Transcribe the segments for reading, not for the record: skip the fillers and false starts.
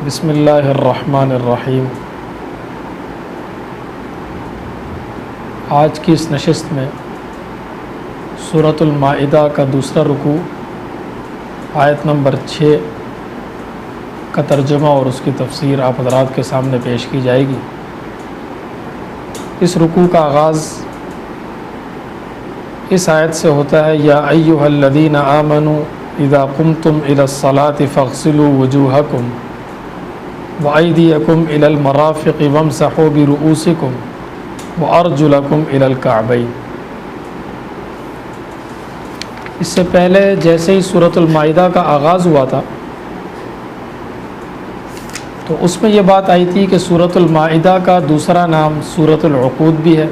بسم اللہ الرحمن الرحیم۔ آج کی اس نشست میں سورۃ المائدہ کا دوسرا رکوع آیت نمبر 6 کا ترجمہ اور اس کی تفسیر آپ حضرات کے سامنے پیش کی جائے گی۔ اس رکوع کا آغاز اس آیت سے ہوتا ہے، یا ایھا الذین آمنوا اذا قمتم الی الصلاۃ فاغسلوا وجوہکم وَأَيْدِيَكُمْ إِلَى الْمَرَافِقِ وَامْسَحُوا بِرُؤُوسِكُمْ وَأَرْجُلَكُمْ إِلَى الْكَعْبَيْنِ۔ اس سے پہلے جیسے ہی سورۃ المائدہ کا آغاز ہوا تھا تو اس میں یہ بات آئی تھی کہ سورۃ المائدہ کا دوسرا نام سورۃ العقود بھی ہے،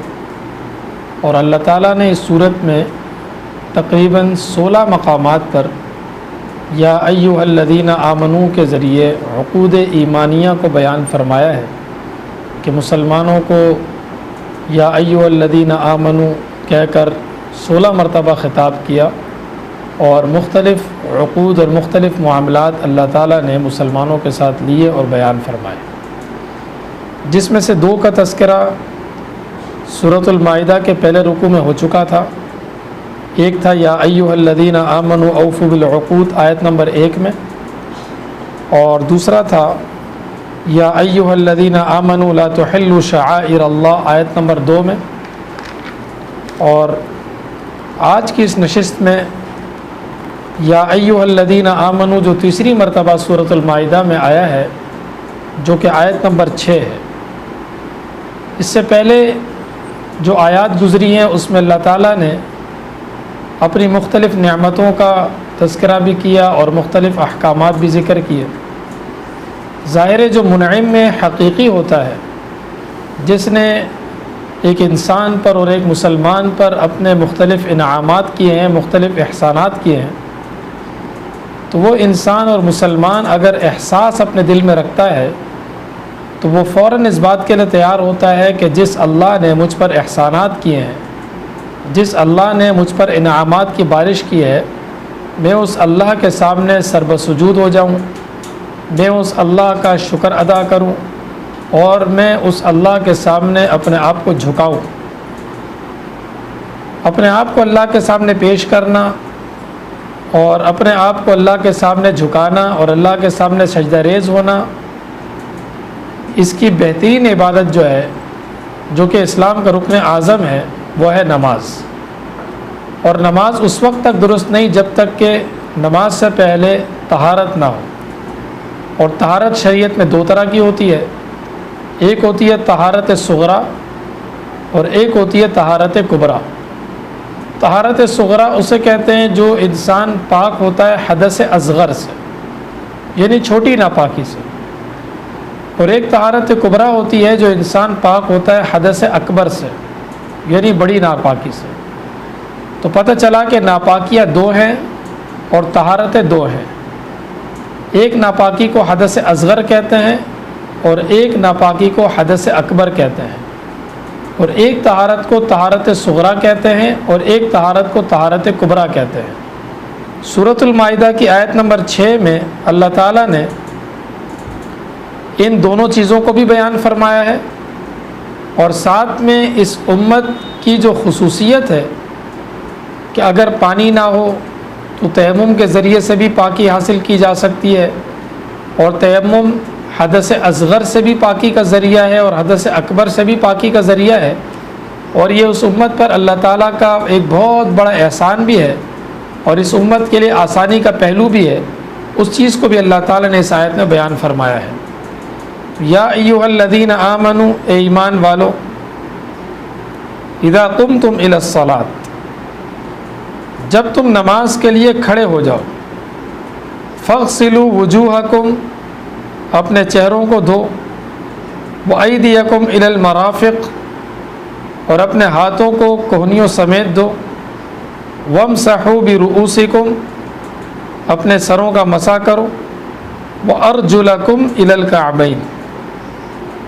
اور اللہ تعالیٰ نے اس سورت میں تقریباً 16 مقامات پر یا ایھا الذین آمنوا کے ذریعے عقود ایمانیہ کو بیان فرمایا ہے کہ مسلمانوں کو یا ایھا الذین آمنوا کہہ کر 16 مرتبہ خطاب کیا، اور مختلف عقود اور مختلف معاملات اللہ تعالیٰ نے مسلمانوں کے ساتھ لیے اور بیان فرمائے، جس میں سے 2 کا تذکرہ سورۃ المائدہ کے پہلے رکوع میں ہو چکا تھا۔ ایک تھا یا ایھا الذین آمنوا اوفوا بالعقود آیت نمبر 1 میں، اور دوسرا تھا یا ایھا الذین آمنوا لا تحلوا شعائر اللہ آیت نمبر 2 میں۔ اور آج کی اس نشست میں یا ایھا الذین آمنوا جو تیسری مرتبہ سورۃ المائدہ میں آیا ہے، جو کہ آیت نمبر 6 ہے۔ اس سے پہلے جو آیات گزری ہیں اس میں اللہ تعالیٰ نے اپنی مختلف نعمتوں کا تذکرہ بھی کیا اور مختلف احکامات بھی ذکر کیے۔ ظاہر ہے جو منعم میں حقیقی ہوتا ہے، جس نے ایک انسان پر اور ایک مسلمان پر اپنے مختلف انعامات کیے ہیں، مختلف احسانات کیے ہیں، تو وہ انسان اور مسلمان اگر احساس اپنے دل میں رکھتا ہے تو وہ فوراً اس بات کے لیے تیار ہوتا ہے کہ جس اللہ نے مجھ پر احسانات کیے ہیں، جس اللہ نے مجھ پر انعامات کی بارش کی ہے، میں اس اللہ کے سامنے سربسجود ہو جاؤں، میں اس اللہ کا شکر ادا کروں، اور میں اس اللہ کے سامنے اپنے آپ کو جھکاؤں۔ اپنے آپ کو اللہ کے سامنے پیش کرنا اور اپنے آپ کو اللہ کے سامنے جھکانا اور اللہ کے سامنے سجدہ ریز ہونا، اس کی بہترین عبادت جو ہے، جو کہ اسلام کا رکن اعظم ہے، وہ ہے نماز۔ اور نماز اس وقت تک درست نہیں جب تک کہ نماز سے پہلے طہارت نہ ہو، اور طہارت شریعت میں 2 طرح کی ہوتی ہے، ایک ہوتی ہے طہارت صغریٰ اور ایک ہوتی ہے طہارت کبریٰ۔ طہارت صغریٰ اسے کہتے ہیں جو انسان پاک ہوتا ہے حدث اصغر سے، یعنی چھوٹی ناپاکی سے، اور ایک طہارت کبریٰ ہوتی ہے جو انسان پاک ہوتا ہے حدث اکبر سے، یعنی بڑی ناپاکی سے۔ تو پتہ چلا کہ ناپاکیاں 2 ہیں اور طہارتیں 2 ہیں۔ ایک ناپاکی کو حدث اصغر کہتے ہیں اور ایک ناپاکی کو حدث اکبر کہتے ہیں، اور ایک طہارت کو طہارت صغریٰ کہتے ہیں اور ایک طہارت کو طہارت کبریٰ کہتے ہیں۔ سورۃ المائدہ کی آیت نمبر 6 میں اللہ تعالیٰ نے ان دونوں چیزوں کو بھی بیان فرمایا ہے، اور ساتھ میں اس امت کی جو خصوصیت ہے کہ اگر پانی نہ ہو تو تیمم کے ذریعے سے بھی پاکی حاصل کی جا سکتی ہے، اور تیمم حدث اصغر سے بھی پاکی کا ذریعہ ہے اور حدث اکبر سے بھی پاکی کا ذریعہ ہے، اور یہ اس امت پر اللہ تعالیٰ کا ایک بہت بڑا احسان بھی ہے، اور اس امت کے لیے آسانی کا پہلو بھی ہے۔ اس چیز کو بھی اللہ تعالیٰ نے اس آیت میں بیان فرمایا ہے۔ یا ایھا الذین آمنوا، اے ایمان والو، اذا قمتم الی الصلاۃ، جب تم نماز کے لیے کھڑے ہو جاؤ، فاغسلوا وجوہکم، اپنے چہروں کو دھو، وایدیکم الی المرافق، اور اپنے ہاتھوں کو کوہنیوں سمیت دھو، وامسحوا برؤوسکم، اپنے سروں کا مسح کرو، وارجلکم الی الکعبین،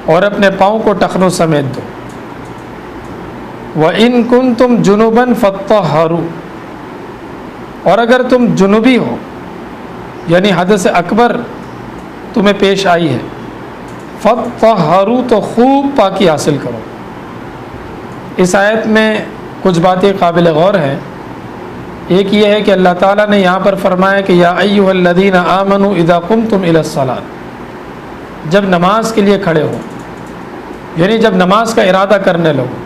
اور اپنے پاؤں کو ٹخنوں سمیت دو، وَإِن كُنتُمْ جُنُبًا فَاطَّهَّرُوا، اور اگر تم جنوبی ہو یعنی حدث اکبر تمہیں پیش آئی ہے، فطہروا تو خوب پاکی حاصل کرو۔ اس آیت میں کچھ باتیں قابل غور ہیں۔ ایک یہ ہے کہ اللہ تعالیٰ نے یہاں پر فرمایا کہ یا ایھا الذین آمنوا اذا قمتم الی الصلاۃ، جب نماز کے لیے کھڑے ہو، یعنی جب نماز کا ارادہ کرنے لگو،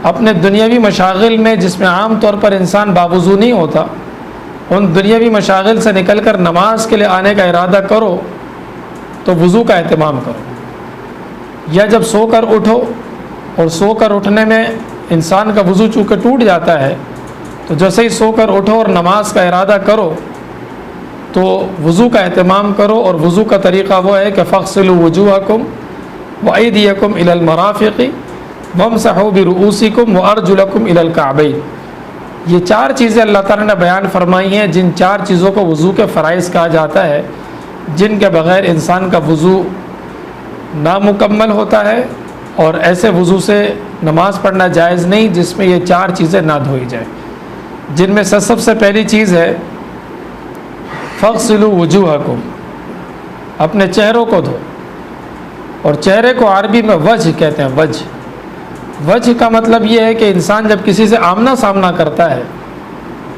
اپنے دنیاوی مشاغل میں جس میں عام طور پر انسان باوضو نہیں ہوتا، ان دنیاوی مشاغل سے نکل کر نماز کے لیے آنے کا ارادہ کرو تو وضو کا اہتمام کرو۔ یا جب سو کر اٹھو، اور سو کر اٹھنے میں انسان کا وضو چونکہ ٹوٹ جاتا ہے، تو جیسے ہی سو کر اٹھو اور نماز کا ارادہ کرو تو وضو کا اہتمام کرو، اور وضو کا طریقہ وہ ہے کہ فاغسلوا وجوہکم وایدیکم الی المرافق وامسحوا برؤوسکم وارجلکم الی الکعبین۔ یہ چار چیزیں اللہ تعالیٰ نے بیان فرمائی ہیں، جن چار چیزوں کو وضو کے فرائض کہا جاتا ہے، جن کے بغیر انسان کا وضو نامکمل ہوتا ہے، اور ایسے وضو سے نماز پڑھنا جائز نہیں جس میں یہ چار چیزیں نہ دھوئی جائیں، جن میں سے سب سے پہلی چیز ہے فاغسلوا وجوہکم، اپنے چہروں کو دھو۔ اور چہرے کو عربی میں وجہ کہتے ہیں۔ وجہ کا مطلب یہ ہے کہ انسان جب کسی سے آمنا سامنا کرتا ہے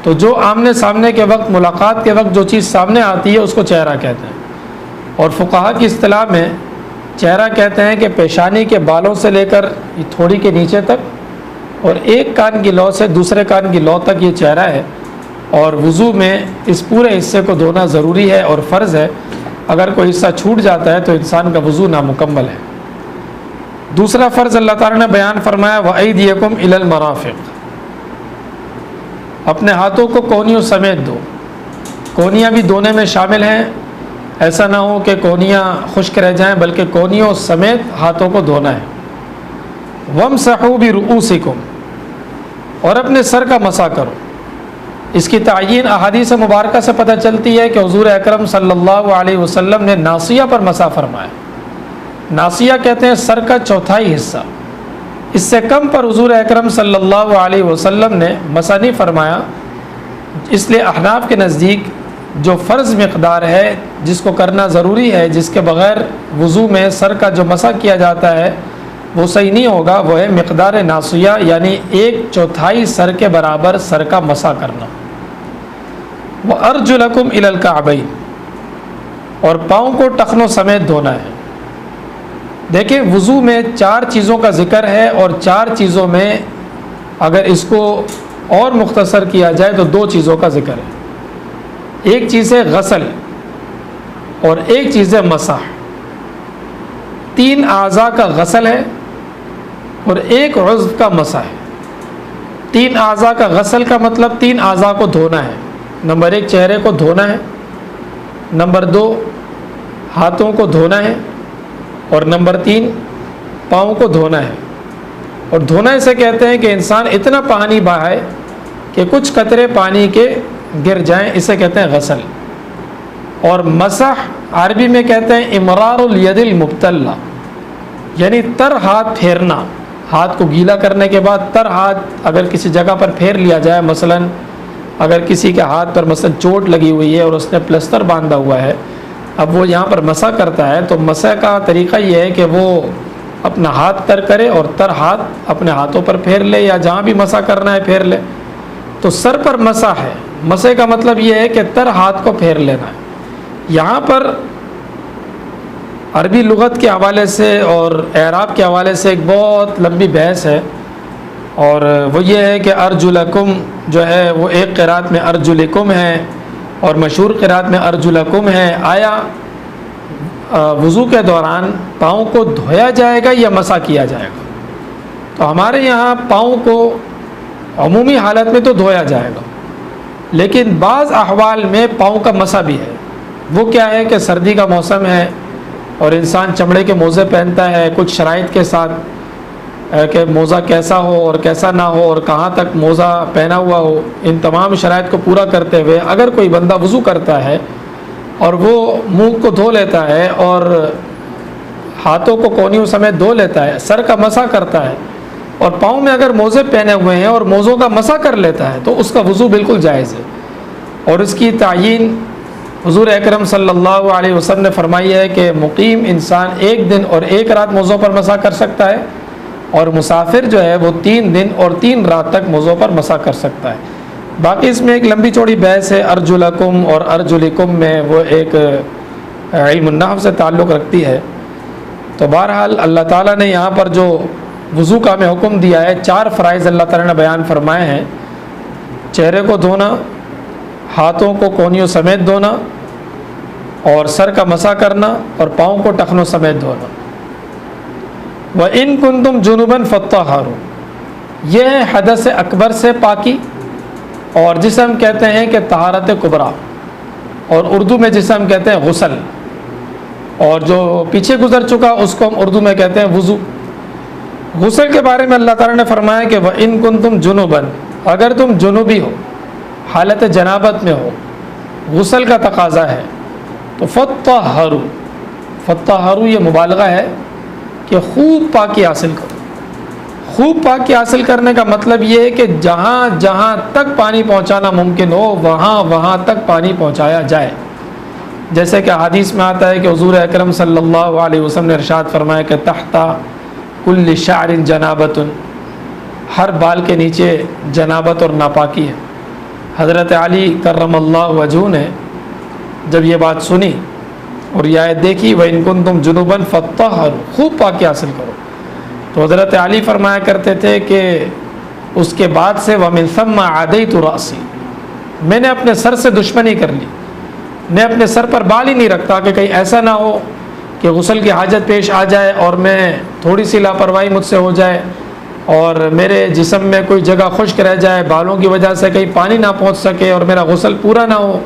تو جو آمنے سامنے کے وقت، ملاقات کے وقت جو چیز سامنے آتی ہے اس کو چہرہ کہتے ہیں۔ اور فقہا کی اصطلاح میں چہرہ کہتے ہیں کہ پیشانی کے بالوں سے لے کر تھوڑی کے نیچے تک، اور ایک کان کی لو سے دوسرے کان کی لو تک یہ چہرہ ہے، اور وضو میں اس پورے حصے کو دھونا ضروری ہے اور فرض ہے۔ اگر کوئی حصہ چھوٹ جاتا ہے تو انسان کا وضو نامکمل ہے۔ دوسرا فرض اللہ تعالیٰ نے بیان فرمایا وَأَيْدِيَكُمْ إِلَى الْمَرَافِقِ، اپنے ہاتھوں کو کونیوں سمیت دو۔ کونیاں بھی دھونے میں شامل ہیں، ایسا نہ ہو کہ کونیاں خشک رہ جائیں، بلکہ کونیوں سمیت ہاتھوں کو دھونا ہے۔ وَامْسَحُوا بِرُؤُوسِكُمْ، اور اپنے سر کا مسح کرو۔ اس کی تعیین احادیث مبارکہ سے پتہ چلتی ہے کہ حضور اکرم صلی اللہ علیہ وسلم نے ناصیہ پر مسح فرمایا۔ ناصیہ کہتے ہیں سر کا چوتھائی حصہ، اس سے کم پر حضور اکرم صلی اللہ علیہ وسلم نے مسح نہیں فرمایا۔ اس لیے احناف کے نزدیک جو فرض مقدار ہے جس کو کرنا ضروری ہے، جس کے بغیر وضو میں سر کا جو مسح کیا جاتا ہے وہ صحیح نہیں ہوگا، وہ ہے مقدار ناصیہ، یعنی 1/4 سر کے برابر سر کا مسح کرنا۔ وَأَرْجُلَكُمْ إِلَى الْكَعْبَيْنِ، اور پاؤں کو ٹخنوں سمیت دھونا ہے۔ دیکھیں وضو میں 4 چیزوں کا ذکر ہے، اور 4 چیزوں میں اگر اس کو اور مختصر کیا جائے تو 2 چیزوں کا ذکر ہے۔ ایک چیز ہے غسل اور ایک چیز ہے مسح۔ 3 اعضاء کا غسل ہے اور ایک عضو کا مسح ہے۔ 3 اعضاء کا غسل کا مطلب 3 اعضاء کو دھونا ہے۔ نمبر 1 چہرے کو دھونا ہے، نمبر 2 ہاتھوں کو دھونا ہے، اور نمبر 3 پاؤں کو دھونا ہے۔ اور دھونا اسے کہتے ہیں کہ انسان اتنا پانی بہائے کہ کچھ قطرے پانی کے گر جائیں، اسے کہتے ہیں غسل۔ اور مسح عربی میں کہتے ہیں امرار الید المبتلہ، یعنی تر ہاتھ پھیرنا۔ ہاتھ کو گیلا کرنے کے بعد تر ہاتھ اگر کسی جگہ پر پھیر لیا جائے، مثلا اگر کسی کے ہاتھ پر مثلا چوٹ لگی ہوئی ہے اور اس نے پلستر باندھا ہوا ہے، اب وہ یہاں پر مسح کرتا ہے تو مسح کا طریقہ یہ ہے کہ وہ اپنا ہاتھ تر کرے اور تر ہاتھ اپنے ہاتھوں پر پھیر لے، یا جہاں بھی مسح کرنا ہے پھیر لے۔ تو سر پر مسح ہے، مسح کا مطلب یہ ہے کہ تر ہاتھ کو پھیر لینا ہے۔ یہاں پر عربی لغت کے حوالے سے اور اعراب کے حوالے سے ایک بہت لمبی بحث ہے، اور وہ یہ ہے کہ ارجلکم جو ہے وہ ایک قرات میں ارجلکم ہے اور مشہور قرات میں ارجلکم ہے۔ آیا وضو کے دوران پاؤں کو دھویا جائے گا یا مسح کیا جائے گا؟ تو ہمارے یہاں پاؤں کو عمومی حالت میں تو دھویا جائے گا، لیکن بعض احوال میں پاؤں کا مسح بھی ہے۔ وہ کیا ہے کہ سردی کا موسم ہے اور انسان چمڑے کے موزے پہنتا ہے، کچھ شرائط کے ساتھ کہ موزہ کیسا ہو اور کیسا نہ ہو اور کہاں تک موزہ پہنا ہوا ہو، ان تمام شرائط کو پورا کرتے ہوئے اگر کوئی بندہ وضو کرتا ہے اور وہ منہ کو دھو لیتا ہے اور ہاتھوں کو کونیوں سمیت دھو لیتا ہے، سر کا مسح کرتا ہے، اور پاؤں میں اگر موزے پہنے ہوئے ہیں اور موزوں کا مسح کر لیتا ہے تو اس کا وضو بالکل جائز ہے۔ اور اس کی تعیین حضور اکرم صلی اللہ علیہ وسلم نے فرمائی ہے کہ مقیم انسان 1 دن اور 1 رات موضوع پر مسح کر سکتا ہے، اور مسافر جو ہے وہ 3 دن اور 3 رات تک موضوع پر مسح کر سکتا ہے۔ باقی اس میں ایک لمبی چوڑی بحث ہے، ارجلکم اور ارجلکم میں، وہ ایک علم النحو سے تعلق رکھتی ہے۔ تو بہرحال اللہ تعالیٰ نے یہاں پر جو وضو کا ہمیں حکم دیا ہے، 4 فرائض اللہ تعالیٰ نے بیان فرمائے ہیں: چہرے کو دھونا، ہاتھوں کو کونیوں سمیت دھونا، اور سر کا مسح کرنا، اور پاؤں کو ٹخنوں سمیت دھونا۔ وَإِن كُنتُمْ جُنُبًا فَطَّهَّرُوا، یہ ہے حدث اکبر سے پاکی، اور جسے ہم کہتے ہیں کہ طہارت کبریٰ، اور اردو میں جسے ہم کہتے ہیں غسل، اور جو پیچھے گزر چکا اس کو ہم اردو میں کہتے ہیں وضو۔ غسل کے بارے میں اللہ تعالیٰ نے فرمایا کہ وَإِن كُنتُمْ جُنُبًا، اگر تم جنوبی ہو، حالت جنابت میں ہو، غسل کا تقاضا ہے، تو فَطَّهَّرُوا، فَطَّهَّرُوا یہ مبالغہ ہے کہ خوب پاکی حاصل کرو۔ خوب پاکی حاصل کرنے کا مطلب یہ ہے کہ جہاں جہاں تک پانی پہنچانا ممکن ہو وہاں وہاں تک پانی پہنچایا جائے۔ جیسے کہ حدیث میں آتا ہے کہ حضور اکرم صلی اللہ علیہ وسلم نے ارشاد فرمایا کہ تحت کل شعر جنابت، ہر بال کے نیچے جنابت اور ناپاکی ہے۔ حضرت علی کرم اللہ وجہہ نے جب یہ بات سنی اور یہ آیت دیکھی وَإِن كُنتُمْ جُنُبًا فَطَّهَّرُوا، خوب پاکی حاصل کرو، تو حضرت علی فرمایا کرتے تھے کہ اس کے بعد سے وَمِن ثَمَّ عَدَيْتُ رَأْسِي، میں نے اپنے سر سے دشمنی کر لی، میں اپنے سر پر بال ہی نہیں رکھتا کہ کہیں ایسا نہ ہو کہ غسل کی حاجت پیش آ جائے اور میں تھوڑی سی لاپرواہی مجھ سے ہو جائے اور میرے جسم میں کوئی جگہ خشک رہ جائے، بالوں کی وجہ سے کہیں پانی نہ پہنچ سکے اور میرا غسل پورا نہ ہو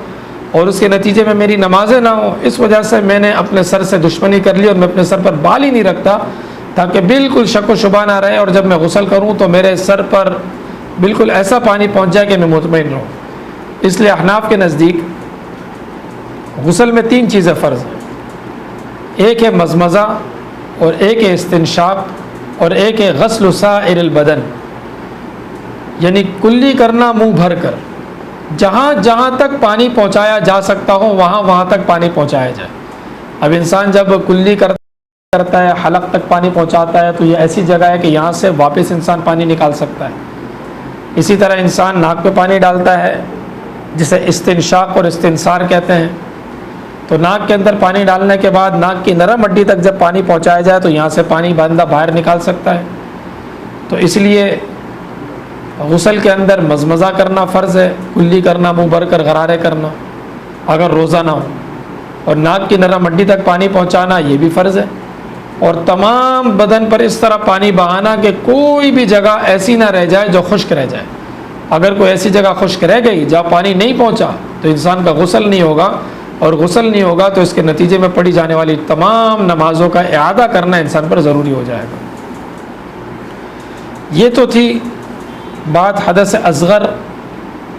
اور اس کے نتیجے میں میری نمازیں نہ ہوں۔ اس وجہ سے میں نے اپنے سر سے دشمنی کر لی اور میں اپنے سر پر بال ہی نہیں رکھتا تاکہ بالکل شک و شبہ نہ رہے، اور جب میں غسل کروں تو میرے سر پر بالکل ایسا پانی پہنچ جائے کہ میں مطمئن رہوں۔ اس لیے احناف کے نزدیک غسل میں 3 چیزیں فرض ہیں، ایک ہے مزمزہ، اور ایک ہے استنشاق، اور ایک ہے غسل سائر البدن، یعنی کلی کرنا منہ بھر کر، جہاں جہاں تک پانی پہنچایا جا سکتا ہو وہاں وہاں تک پانی پہنچایا جائے۔ اب انسان جب کلی کرتا ہے، حلق تک پانی پہنچاتا ہے، تو یہ ایسی جگہ ہے کہ یہاں سے واپس انسان پانی نکال سکتا ہے۔ اسی طرح انسان ناک پہ پانی ڈالتا ہے جسے استنشاق اور استنثار کہتے ہیں، تو ناک کے اندر پانی ڈالنے کے بعد ناک کی نرم ہڈی تک جب پانی پہنچایا جائے تو یہاں سے پانی بندہ باہر نکال سکتا ہے۔ تو اس لیے غسل کے اندر مزمزہ کرنا فرض ہے، کلی کرنا، منہ بھر کر غرارے کرنا اگر روزہ نہ ہو، اور ناک کی نرم ہڈی تک پانی پہنچانا یہ بھی فرض ہے، اور تمام بدن پر اس طرح پانی بہانا کہ کوئی بھی جگہ ایسی نہ رہ جائے جو خشک رہ جائے۔ اگر کوئی ایسی جگہ خشک رہ گئی جہاں پانی نہیں پہنچا تو انسان کا غسل نہیں ہوگا، اور غسل نہیں ہوگا تو اس کے نتیجے میں پڑھی جانے والی تمام نمازوں کا اعادہ کرنا انسان پر ضروری ہو جائے گا۔ یہ تو تھی بات حدث اصغر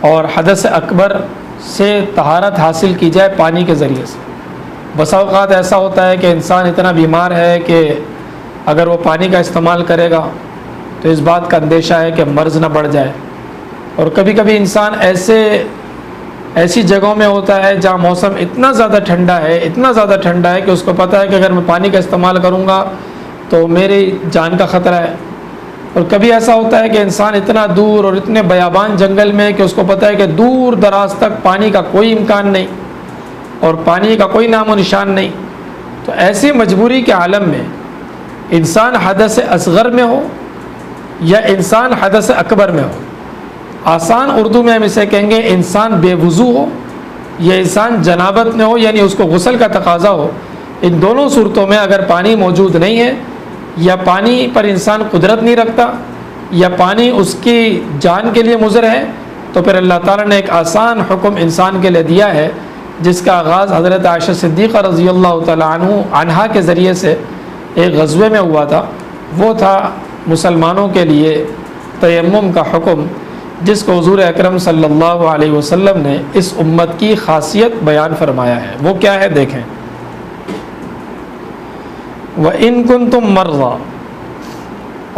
اور حدث اکبر سے طہارت حاصل کی جائے پانی کے ذریعے سے۔ بسا اوقات ایسا ہوتا ہے کہ انسان اتنا بیمار ہے کہ اگر وہ پانی کا استعمال کرے گا تو اس بات کا اندیشہ ہے کہ مرض نہ بڑھ جائے، اور کبھی کبھی انسان ایسی جگہوں میں ہوتا ہے جہاں موسم اتنا زیادہ ٹھنڈا ہے کہ اس کو پتہ ہے کہ اگر میں پانی کا استعمال کروں گا تو میری جان کا خطرہ ہے، اور کبھی ایسا ہوتا ہے کہ انسان اتنا دور اور اتنے بیابان جنگل میں کہ اس کو پتہ ہے کہ دور دراز تک پانی کا کوئی امکان نہیں اور پانی کا کوئی نام و نشان نہیں۔ تو ایسی مجبوری کے عالم میں انسان حدث اصغر میں ہو یا انسان حدث اکبر میں ہو، آسان اردو میں ہم اسے کہیں گے انسان بے وضو ہو یا انسان جنابت میں ہو، یعنی اس کو غسل کا تقاضا ہو، ان دونوں صورتوں میں اگر پانی موجود نہیں ہے یا پانی پر انسان قدرت نہیں رکھتا یا پانی اس کی جان کے لیے مضر ہے، تو پھر اللہ تعالیٰ نے ایک آسان حکم انسان کے لیے دیا ہے جس کا آغاز حضرت عائشہ صدیقہ رضی اللہ تعالیٰ عنہا کے ذریعے سے ایک غزوے میں ہوا تھا۔ وہ تھا مسلمانوں کے لیے تیمم کا حکم، جس کو حضور اکرم صلی اللہ علیہ وسلم نے اس امت کی خاصیت بیان فرمایا ہے۔ وہ کیا ہے دیکھیں، وَإِن كُنتُم مَرْضَىٰ،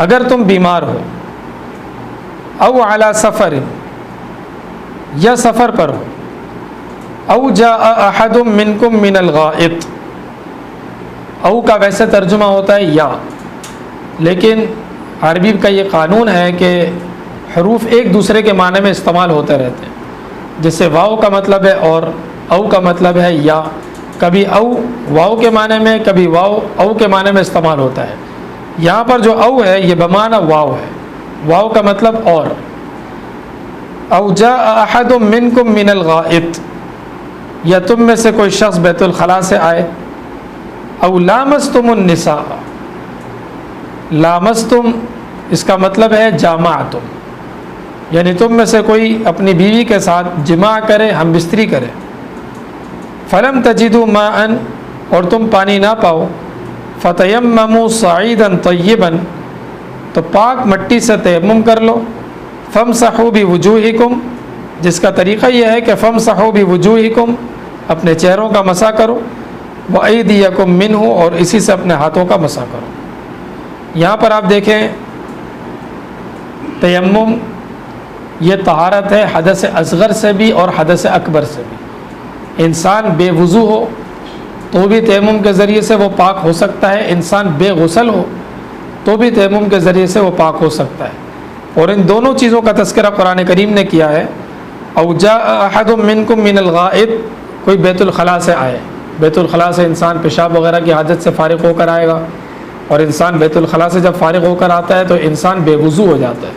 اگر تم بیمار ہو، او علی سفر، یا سفر پر ہو، او جاء احد منکم من الغائط، او کا ویسے ترجمہ ہوتا ہے یا، لیکن عربی کا یہ قانون ہے کہ حروف ایک دوسرے کے معنی میں استعمال ہوتے رہتے ہیں، جیسے واو کا مطلب ہے اور او کا مطلب ہے یا، کبھی او واو کے معنی میں، کبھی واو او کے معنی میں استعمال ہوتا ہے۔ یہاں پر جو او ہے یہ بمعنی واو ہے، واو کا مطلب اور۔ او جاء احد منکم من الغائط، یا تم میں سے کوئی شخص بیت الخلاء سے آئے، او لامستم النساء، لامستم اس کا مطلب ہے جامعتم، یعنی تم میں سے کوئی اپنی بیوی کے ساتھ جماع کرے، ہم بستری کرے۔ فلم تجدوا ماء، اور تم پانی نہ پاؤ، فتیمموا صعیدا طیبا، تو پاک مٹی سے تیمم کر لو، فامسحوا بوجوہکم، جس کا طریقہ یہ ہے کہ فامسحوا بوجوہکم، اپنے چہروں کا مسح کرو، وایدیکم منہ، اور اسی سے اپنے ہاتھوں کا مسح کرو۔ یہاں پر آپ دیکھیں تیمم یہ طہارت ہے حدث اصغر سے بھی اور حدث اکبر سے بھی۔ انسان بے وضو ہو تو بھی تیمم کے ذریعے سے وہ پاک ہو سکتا ہے، انسان بے غسل ہو تو بھی تیمم کے ذریعے سے وہ پاک ہو سکتا ہے، اور ان دونوں چیزوں کا تذکرہ قرآن کریم نے کیا ہے۔ او جاء احد منکم من الغائط، کوئی بیت الخلاء سے آئے، بیت الخلاء سے انسان پیشاب وغیرہ کی حاجت سے فارغ ہو کر آئے گا، اور انسان بیت الخلاء سے جب فارغ ہو کر آتا ہے تو انسان بے وضو ہو جاتا ہے،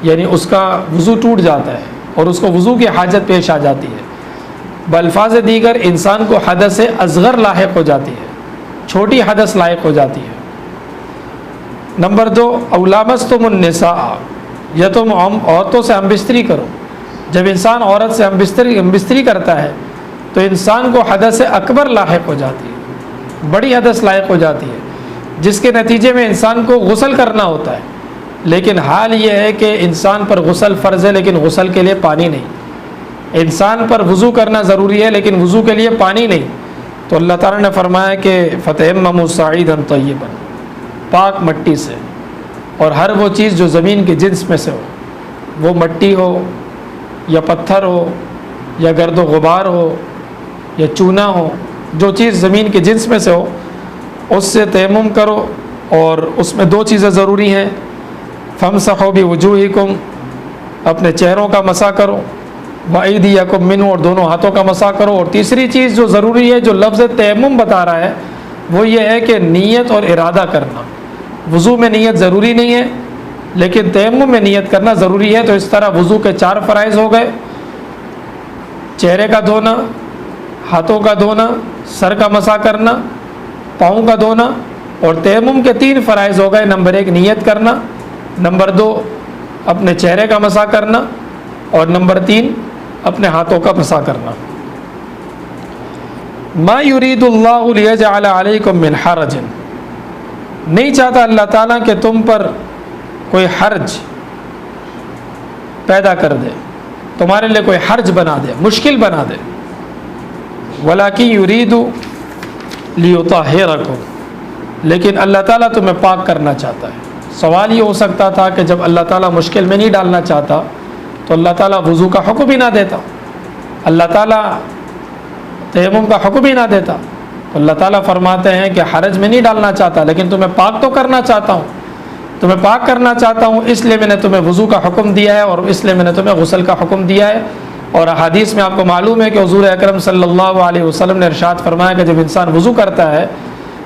یعنی اس کا وضو ٹوٹ جاتا ہے اور اس کو وضو کی حاجت پیش آ جاتی ہے۔ بالفاظ دیگر انسان کو حدث اصغر لاحق ہو جاتی ہے، چھوٹی حدث لاحق ہو جاتی ہے۔ نمبر 2، او لامستم النساء، یا تم عورتوں سے ہم بستری کرو۔ جب انسان عورت سے ہم بستری کرتا ہے تو انسان کو حدث اکبر لاحق ہو جاتی ہے، بڑی حدث لاحق ہو جاتی ہے، جس کے نتیجے میں انسان کو غسل کرنا ہوتا ہے، لیکن حال یہ ہے کہ انسان پر غسل فرض ہے لیکن غسل کے لیے پانی نہیں، انسان پر وضو کرنا ضروری ہے لیکن وضو کے لیے پانی نہیں، تو اللہ تعالیٰ نے فرمایا کہ فتیمموا صعیدا طیبا، پاک مٹی سے، اور ہر وہ چیز جو زمین کے جنس میں سے ہو، وہ مٹی ہو یا پتھر ہو یا گرد و غبار ہو یا چونا ہو، جو چیز زمین کے جنس میں سے ہو اس سے تیمم کرو، اور اس میں 2 چیزیں ضروری ہیں، فامسحوا بوجوہکم، اپنے چہروں کا مسح کرو، وایدیکم منہ، اور دونوں ہاتھوں کا مسح کرو، اور تیسری چیز جو ضروری ہے جو لفظ تیمم بتا رہا ہے وہ یہ ہے کہ نیت اور ارادہ کرنا۔ وضو میں نیت ضروری نہیں ہے لیکن تیمم میں نیت کرنا ضروری ہے، تو اس طرح وضو کے 4 فرائض ہو گئے، چہرے کا دھونا، ہاتھوں کا دھونا، سر کا مسح کرنا، پاؤں کا دھونا، اور تیمم کے 3 فرائض ہو گئے۔ نمبر 1 نیت کرنا، نمبر 2 اپنے چہرے کا مسح کرنا، اور نمبر 3 اپنے ہاتھوں کا مسح کرنا۔ ما یرید اللہ لیجعل علیکم من حرج، نہیں چاہتا اللہ تعالیٰ کہ تم پر کوئی حرج پیدا کر دے، تمہارے لیے کوئی حرج بنا دے، مشکل بنا دے۔ ولکن یرید لیطہرکم، لیکن اللہ تعالیٰ تمہیں پاک کرنا چاہتا ہے۔ سوال یہ ہو سکتا تھا کہ جب اللہ تعالیٰ مشکل میں نہیں ڈالنا چاہتا تو اللہ تعالیٰ وضو کا حکم ہی نہ دیتا، اللہ تعالیٰ تیمم کا حکم ہی نہ دیتا۔ تو اللہ تعالیٰ فرماتے ہیں کہ حرج میں نہیں ڈالنا چاہتا لیکن تمہیں پاک تو کرنا چاہتا ہوں، تمہیں پاک کرنا چاہتا ہوں، اس لیے میں نے تمہیں وضو کا حکم دیا ہے، اور اس لیے میں نے تمہیں غسل کا حکم دیا ہے۔ اور احادیث میں آپ کو معلوم ہے کہ حضور اکرم صلی اللہ علیہ وسلم نے ارشاد فرمایا کہ جب انسان وضو کرتا ہے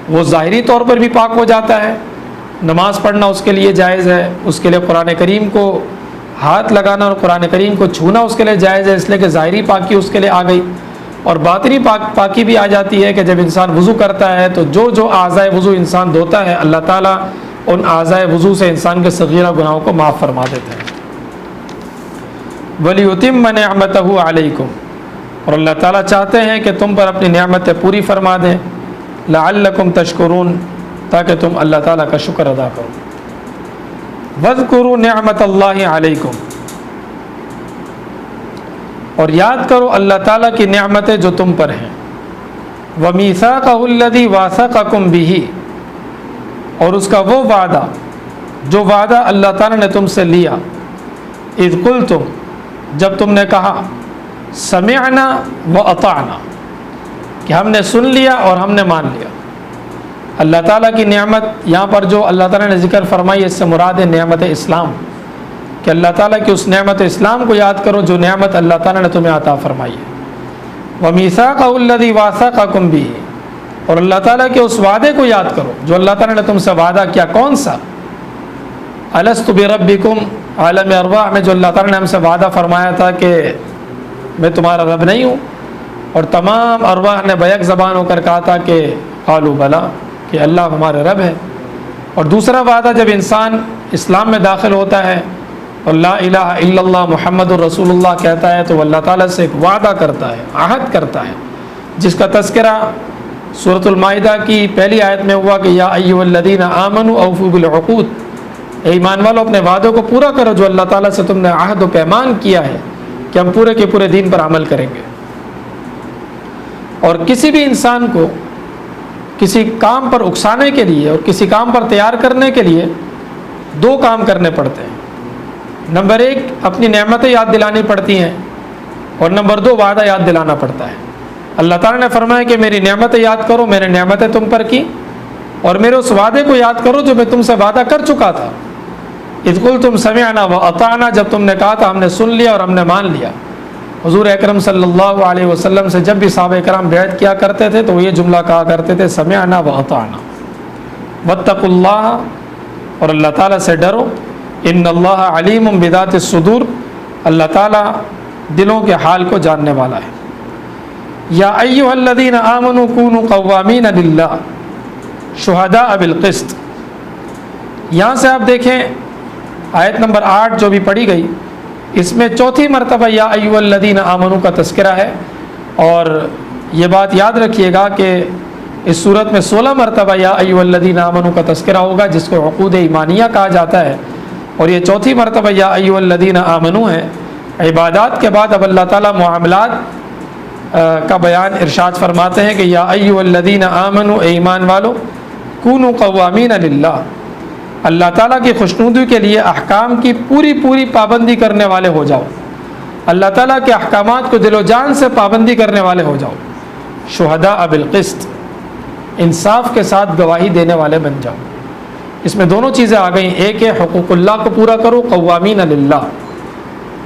وہ ظاہری طور پر بھی پاک ہو جاتا ہے، نماز پڑھنا اس کے لیے جائز ہے، اس کے لیے قرآن کریم کو ہاتھ لگانا اور قرآن کریم کو چھونا اس کے لیے جائز ہے، اس لیے کہ ظاہری پاکی اس کے لیے آ گئی، اور باطنی پاکی بھی آ جاتی ہے کہ جب انسان وضو کرتا ہے تو جو اعضائے وضو انسان دھوتا ہے اللہ تعالیٰ ان اعضائے وضو سے انسان کے صغیرہ گناہوں کو معاف فرما دیتے ہیں۔ وَلِيُتِمَّ نِعْمَتَهُ عَلَيْكُمْ، اور اللہ تعالیٰ چاہتے ہیں کہ تم پر اپنی نعمتیں پوری فرما دیں، لَعَلَّكُمْ تَشْكُرُونَ، تاکہ تم اللہ تعالیٰ کا شکر ادا کرو۔ وَاذْكُرُوا نِعْمَتَ اللَّهِ عَلَيْكُمْ، اور یاد کرو اللہ تعالیٰ کی نعمتیں جو تم پر ہیں، وَمِيثَاقَهُ الَّذِي وَاثَقَكُمْ بِهِ، اور اس کا وہ وعدہ جو وعدہ اللہ تعالیٰ نے تم سے لیا، اذ قلتم، جب تم نے کہا، سمعنا و اطعنا، کہ ہم نے سن لیا اور ہم نے مان لیا۔ اللہ تعالیٰ کی نعمت یہاں پر جو اللہ تعالیٰ نے ذکر فرمائی، اس سے مراد ہے نعمت اسلام، کہ اللہ تعالیٰ کی اس نعمت اسلام کو یاد کرو جو نعمت اللہ تعالیٰ نے تمہیں عطا فرمائی ہے۔ وَمِيثَاقَهُ الَّذِي وَاثَقَكُم بِهِ، اور اللہ تعالیٰ کے اس وعدے کو یاد کرو جو اللہ تعالیٰ نے تم سے وعدہ کیا۔ کون سا؟ أَلَسْتُ بِرَبِّكُمْ، عالم ارواح میں جو اللہ تعالیٰ نے ہم سے وعدہ فرمایا تھا کہ میں تمہارا رب نہیں ہوں، اور تمام ارواح نے بیک زبان ہو کر کہا تھا کہ قالوا بلا، کہ اللہ ہمارے رب ہے۔ اور دوسرا وعدہ جب انسان اسلام میں داخل ہوتا ہے اور لا الہ الا اللہ محمد الرسول اللہ کہتا ہے، تو وہ اللہ تعالیٰ سے ایک وعدہ کرتا ہے، عہد کرتا ہے، جس کا تذکرہ سورۃ المائدہ کی پہلی آیت میں ہوا کہ یا ایھا الذین آمنوا اوفوا بالعقود، اے ایمان والو اپنے وعدوں کو پورا کرو جو اللہ تعالیٰ سے تم نے عہد و پیمان کیا ہے کہ ہم پورے کے پورے دین پر عمل کریں گے۔ اور کسی بھی انسان کو کسی کام پر اکسانے کے لیے اور کسی کام پر تیار کرنے کے لیے دو کام کرنے پڑتے ہیں۔ نمبر ایک، اپنی نعمتیں یاد دلانی پڑتی ہیں، اور نمبر دو، وعدہ یاد دلانا پڑتا ہے۔ اللہ تعالیٰ نے فرمایا کہ میری نعمتیں یاد کرو، میں نے نعمتیں تم پر کی، اور میرے اس وعدے کو یاد کرو جو میں تم سے وعدہ کر چکا تھا۔ اذ قلتم سمعنا واطعنا، جب تم نے کہا تھا ہم نے سن لیا اور ہم نے مان لیا۔ حضور اکرم صلی اللہ علیہ وسلم سے جب بھی صحابہ کرام بیعت کیا کرتے تھے تو وہ یہ جملہ کہا کرتے تھے، سمعنا واطعنا واتقوا اللہ، اور اللہ تعالیٰ سے ڈرو، ان اللہ علیم بذات الصدور، اللہ تعالیٰ دلوں کے حال کو جاننے والا ہے۔ یا ایھا الذین آمنوا کونوا قوامین للہ شہداء بالقسط، یہاں سے آپ دیکھیں آیت نمبر 8 جو بھی پڑھی گئی، اس میں چوتھی مرتبہ یا ایھا الذین آمنوا کا تذکرہ ہے، اور یہ بات یاد رکھیے گا کہ اس صورت میں 16 مرتبہ یا ایھا الذین آمنوا کا تذکرہ ہوگا، جس کو عقود ایمانیہ کہا جاتا ہے، اور یہ چوتھی مرتبہ یا ایھا الذین آمنوا ہے۔ عبادات کے بعد اب اللہ تعالیٰ معاملات کا بیان ارشاد فرماتے ہیں کہ یا ایھا الذین آمنوا، اے ایمان والو، کونوا قوامین للہ، اللہ تعالیٰ کی خوشنودی کے لیے احکام کی پوری پابندی کرنے والے ہو جاؤ، اللہ تعالیٰ کے احکامات کو دل و جان سے پابندی کرنے والے ہو جاؤ، شہداء بالقسط، انصاف کے ساتھ گواہی دینے والے بن جاؤ۔ اس میں دونوں چیزیں آ گئیں، ایک ہے حقوق اللہ کو پورا کرو، قوامین للہ،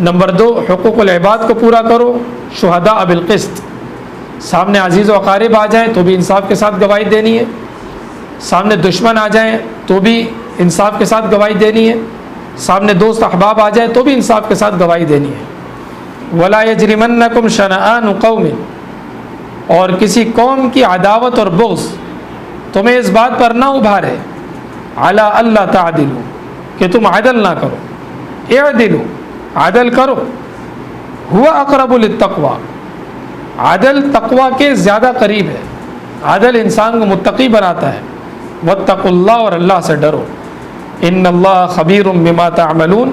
نمبر 2 حقوق العباد کو پورا کرو، شہداء بالقسط، سامنے عزیز و اقارب آ جائیں تو بھی انصاف کے ساتھ گواہی دینی ہے، سامنے دشمن آ جائیں تو بھی انصاف کے ساتھ گواہی دینی ہے، سامنے دوست احباب آ جائیں تو بھی انصاف کے ساتھ گواہی دینی ہے۔ وَلَا يَجْرِمَنَّكُمْ شَنَآنُ قَوْمٍ، اور کسی قوم کی عداوت اور بغض تمہیں اس بات پر نہ ابھارے، عَلَىٰ أَلَّا تَعْدِلُوا، کہ تم عدل نہ کرو، اعدلوا، عدل کرو، هُوَ أَقْرَبُ لِلتَّقْوَىٰ، عدل تقوی کے زیادہ قریب ہے، عدل انسان کو متقی بناتا ہے۔ واتقوا اللہ، اور اللہ سے ڈرو، ان اللہ خبیر بما تعملون،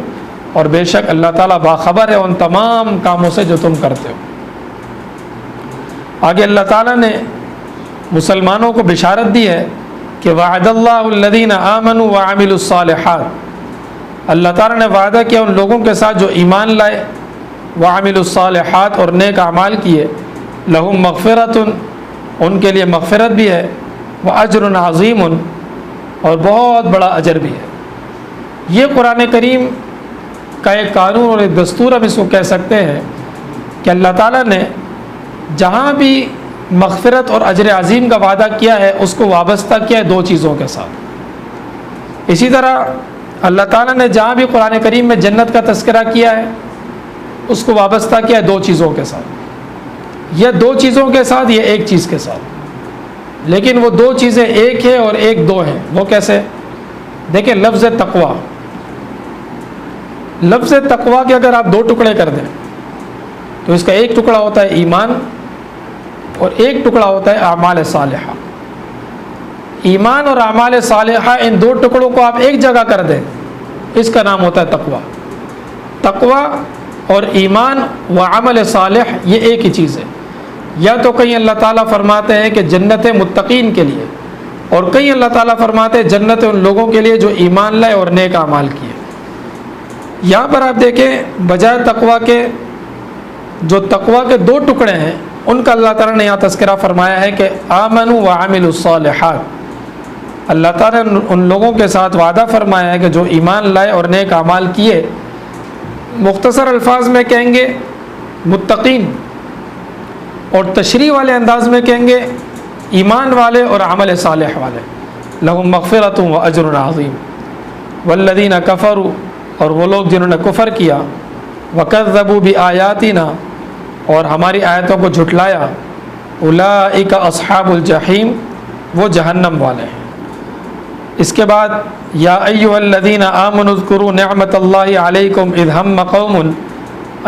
اور بے شک اللہ تعالیٰ باخبر ہے ان تمام کاموں سے جو تم کرتے ہو۔ آگے اللہ تعالیٰ نے مسلمانوں کو بشارت دی ہے کہ وعد اللہ الذین آمنوا وعملوا الصالحات، اللہ تعالیٰ نے وعدہ کیا ان لوگوں کے ساتھ جو ایمان لائے، وعملوا الصالحات، اور نیک اعمال کیے، لہم مغفرۃ، ان کے لیے مغفرت بھی ہے، وَأَجْرٌ عَظِيمٌ، اور بہت بڑا اجر بھی ہے۔ یہ قرآن کریم کا ایک قانون اور ایک دستور ہم اس کو کہہ سکتے ہیں کہ اللہ تعالیٰ نے جہاں بھی مغفرت اور اجر عظیم کا وعدہ کیا ہے اس کو وابستہ کیا ہے 2 چیزوں کے ساتھ۔ اسی طرح اللہ تعالیٰ نے جہاں بھی قرآن کریم میں جنت کا تذکرہ کیا ہے اس کو وابستہ کیا ہے 2 چیزوں کے ساتھ، یا 2 چیزوں کے ساتھ، یا ایک چیز کے ساتھ، لیکن وہ 2 چیزیں ایک ہے اور ایک 2 ہیں۔ وہ کیسے؟ دیکھیں، لفظ تقوی، لفظ تقوی کے اگر آپ 2 ٹکڑے کر دیں تو اس کا ایک ٹکڑا ہوتا ہے ایمان اور ایک ٹکڑا ہوتا ہے اعمال صالحہ۔ ایمان اور اعمال صالحہ، ان 2 ٹکڑوں کو آپ ایک جگہ کر دیں، اس کا نام ہوتا ہے تقوی۔ تقوی اور ایمان و عمل صالح یہ ایک ہی چیز ہے۔ یا تو کہیں اللہ تعالیٰ فرماتے ہیں کہ جنت متقین کے لیے، اور کہیں اللہ تعالیٰ فرماتے ہیں جنت ان لوگوں کے لیے جو ایمان لائے اور نیک اعمال کیے۔ یہاں پر آپ دیکھیں، بجائے تقوی کے جو تقوی کے دو ٹکڑے ہیں ان کا اللہ تعالیٰ نے یہاں تذکرہ فرمایا ہے کہ آمنوا وعملوا الصالحات۔ اللہ تعالیٰ نے ان لوگوں کے ساتھ وعدہ فرمایا ہے کہ جو ایمان لائے اور نیک اعمال کیے، مختصر الفاظ میں کہیں گے متقین، اور تشریح والے انداز میں کہیں گے ایمان والے اور عمل صالح والے، لہم مغفرۃ و اجر عظیم۔ والذین کفروا، اور وہ لوگ جنہوں نے کفر کیا، وکذبوا بآیاتنا، اور ہماری آیتوں کو جھٹلایا، اولئک اصحاب الجحیم، وہ جہنم والے ہیں۔ اس کے بعد یا ایھا الذین آمنوا اذکروا نعمت اللہ علیکم اذ ہم قوم ان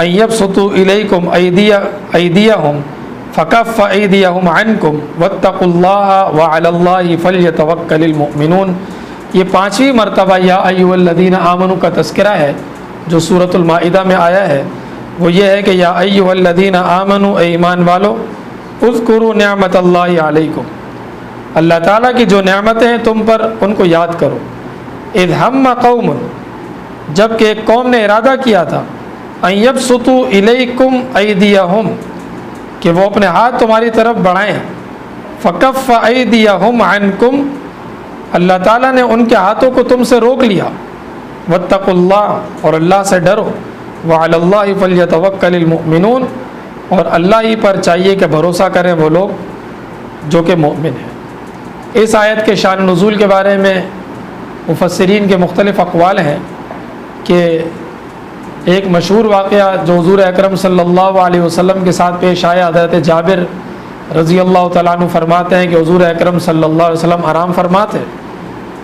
یبسطوا الیکم ایدیہم فکف ایدیہم عنکم واتقوا اللہ وعلی اللہ فلیتوکل المؤمنون۔ یہ 5ویں مرتبہ یا ایھا الذین آمنوا کا تذکرہ ہے جو سورۃ المائدہ میں آیا ہے۔ وہ یہ ہے کہ یا ایھا الذین آمنوا، اے ایمان والو، اذکروا نعمت اللہ علیکم، اللہ تعالیٰ کی جو نعمتیں ہیں تم پر ان کو یاد کرو۔ اذ ہم قوم، جب کہ ایک قوم نے ارادہ کیا تھا، ان یبسطوا الیکم ایدیہم، کہ وہ اپنے ہاتھ تمہاری طرف بڑھائیں، فکف ایدیہم عنکم، اللہ تعالیٰ نے ان کے ہاتھوں کو تم سے روک لیا، واتقوا اللہ، اور اللہ سے ڈرو، وعلی اللہ فلیتوکل المؤمنون، اور اللہ ہی پر چاہیے کہ بھروسہ کریں وہ لوگ جو کہ مومن ہیں۔ اس آیت کے شان نزول کے بارے میں مفسرین کے مختلف اقوال ہیں کہ ایک مشہور واقعہ جو حضور اکرم صلی اللہ علیہ وسلم کے ساتھ پیش آیا، حضرت جابر رضی اللہ تعالیٰ عنہ فرماتے ہیں کہ حضور اکرم صلی اللہ علیہ وسلم آرام فرما تھے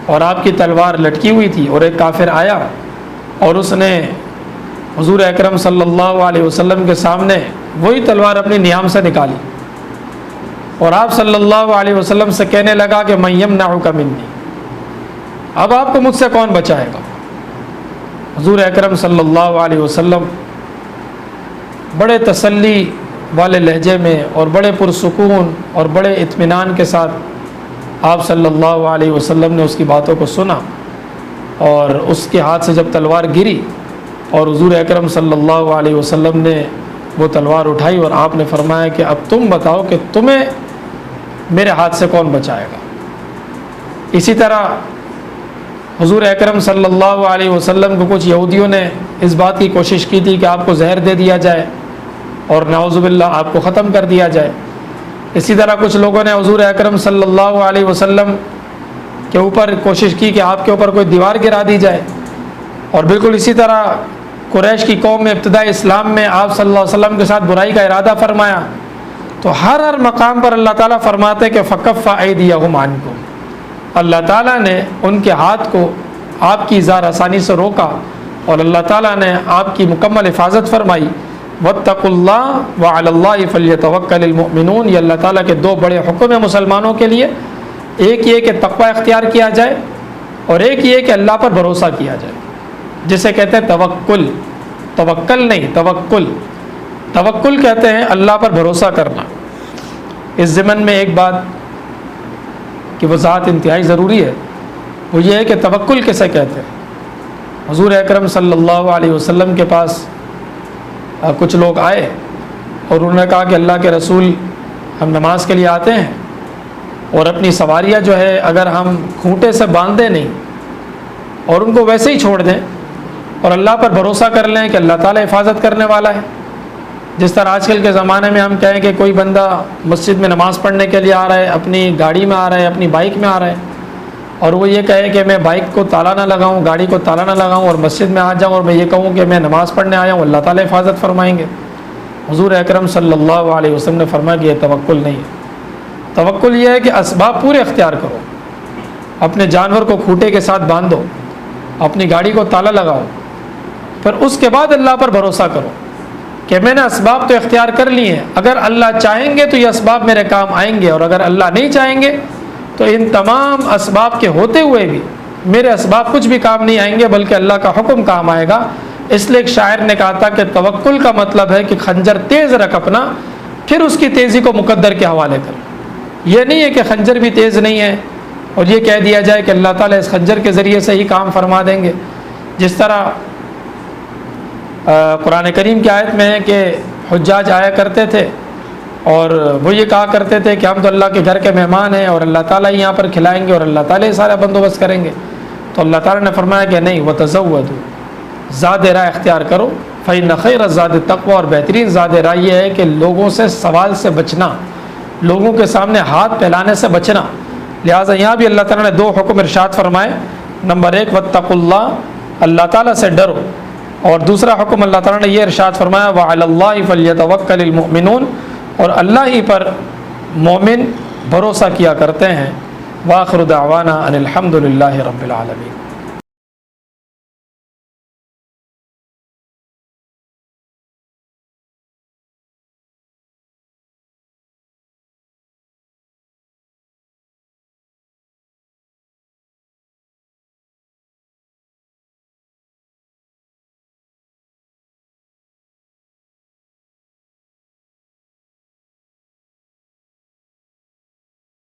اور آپ کی تلوار لٹکی ہوئی تھی، اور ایک کافر آیا اور اس نے حضور اکرم صلی اللہ علیہ وسلم کے سامنے وہی تلوار اپنی نیام سے نکالی، اور آپ صلی اللہ علیہ وسلم سے کہنے لگا کہ من یمنعک منی، اب آپ کو مجھ سے کون بچائے گا؟ حضور اکرم صلی اللہ علیہ وسلم بڑے تسلی والے لہجے میں اور بڑے پرسکون اور بڑے اطمینان کے ساتھ آپ صلی اللہ علیہ وسلم نے اس کی باتوں کو سنا، اور اس کے ہاتھ سے جب تلوار گری اور حضور اکرم صلی اللہ علیہ وسلم نے وہ تلوار اٹھائی، اور آپ نے فرمایا کہ اب تم بتاؤ کہ تمہیں میرے ہاتھ سے کون بچائے گا۔ اسی طرح حضور اکرم صلی اللہ علیہ وسلم کو کچھ یہودیوں نے اس بات کی کوشش کی تھی کہ آپ کو زہر دے دیا جائے اور نعوذ باللہ آپ کو ختم کر دیا جائے۔ اسی طرح کچھ لوگوں نے حضور اکرم صلی اللہ علیہ وسلم کے اوپر کوشش کی کہ آپ کے اوپر کوئی دیوار گرا دی جائے، اور بالکل اسی طرح قریش کی قوم میں ابتدائی اسلام میں آپ صلی اللہ علیہ وسلم کے ساتھ برائی کا ارادہ فرمایا۔ تو ہر مقام پر اللہ تعالیٰ فرماتے کہ فکف ایدیہم عنکم، اللہ تعالیٰ نے ان کے ہاتھ کو آپ کی اظہار آسانی سے روکا، اور اللہ تعالیٰ نے آپ کی مکمل حفاظت فرمائی۔ واتقوا اللہ وعلی اللہ فلیتوکل المؤمنون، یہ اللہ تعالیٰ کے دو بڑے حکم ہیں مسلمانوں کے لیے، ایک یہ کہ تقوی اختیار کیا جائے، اور ایک یہ کہ اللہ پر بھروسہ کیا جائے، جسے کہتے ہیں توکل، توکل نہیں توکل، توکل کہتے ہیں اللہ پر بھروسہ کرنا۔ اس ضمن میں ایک بات کی وضاحت انتہائی ضروری ہے، وہ یہ ہے کہ توکل کسے کہتے ہیں۔ حضور اکرم صلی اللہ علیہ وسلم کے پاس کچھ لوگ آئے اور انہوں نے کہا کہ اللہ کے رسول، ہم نماز کے لیے آتے ہیں اور اپنی سواریاں جو ہے اگر ہم کھونٹے سے باندھ دیں نہیں اور ان کو ویسے ہی چھوڑ دیں اور اللہ پر بھروسہ کر لیں کہ اللہ تعالیٰ حفاظت کرنے والا ہے، جس طرح آج کل کے زمانے میں ہم کہیں کہ کوئی بندہ مسجد میں نماز پڑھنے کے لیے آ رہا ہے، اپنی گاڑی میں آ رہا ہے، اپنی بائک میں آ رہا ہے، اور وہ یہ کہے کہ میں بائک کو تالا نہ لگاؤں، گاڑی کو تالا نہ لگاؤں اور مسجد میں آ جاؤں اور میں یہ کہوں کہ میں نماز پڑھنے آیا ہوں، اللہ تعالیٰ حفاظت فرمائیں گے۔ حضور اکرم صلی اللہ علیہ وسلم نے فرمایا کہ یہ توکل نہیں ہے۔ توکل یہ ہے کہ اسباب پورے اختیار کرو، اپنے جانور کو کھوٹے کے ساتھ باندھو، اپنی گاڑی کو تالا لگاؤ، پھر اس کے بعد اللہ پر بھروسہ کرو کہ میں نے اسباب تو اختیار کر لی ہیں، اگر اللہ چاہیں گے تو یہ اسباب میرے کام آئیں گے، اور اگر اللہ نہیں چاہیں گے تو ان تمام اسباب کے ہوتے ہوئے بھی میرے اسباب کچھ بھی کام نہیں آئیں گے، بلکہ اللہ کا حکم کام آئے گا۔ اس لیے ایک شاعر نے کہا تھا کہ توکل کا مطلب ہے کہ خنجر تیز رکھ اپنا، پھر اس کی تیزی کو مقدر کے حوالے کر۔ یہ نہیں ہے کہ خنجر بھی تیز نہیں ہے اور یہ کہہ دیا جائے کہ اللہ تعالیٰ اس خنجر کے ذریعے سے ہی کام فرما دیں گے۔ جس طرح قرآن کریم کی آیت میں ہے کہ حجاج آیا کرتے تھے اور وہ یہ کہا کرتے تھے کہ ہم تو اللہ کے گھر کے مہمان ہیں اور اللہ تعالیٰ ہی یہاں پر کھلائیں گے اور اللہ تعالیٰ ہی سارا بندوبست کریں گے. تو اللہ تعالیٰ نے فرمایا کہ نہیں، وَتَزَوَّدُوا، زاد راہ اختیار کرو، فَإِنَّ خَيْرَ الزَّادِ التَّقْوَىٰ، اور بہترین زاد راہ یہ ہے کہ لوگوں سے سوال سے بچنا، لوگوں کے سامنے ہاتھ پھیلانے سے بچنا. لہٰذا یہاں بھی اللہ تعالیٰ نے 2 حکم ارشاد فرمائے. نمبر 1 وَاتَّقُوا اللَّهَ، اللہ تعالیٰ سے ڈرو، اور دوسرا حکم اللہ تعالیٰ نے یہ ارشاد فرمایا وَعَلَى اللَّهِ فَلْيَتَوَكَّلِ الْمُؤْمِنُونَ، اور اللہ ہی پر مومن بھروسہ کیا کرتے ہیں. وآخر دعوانا ان الحمد للہ رب العالمین.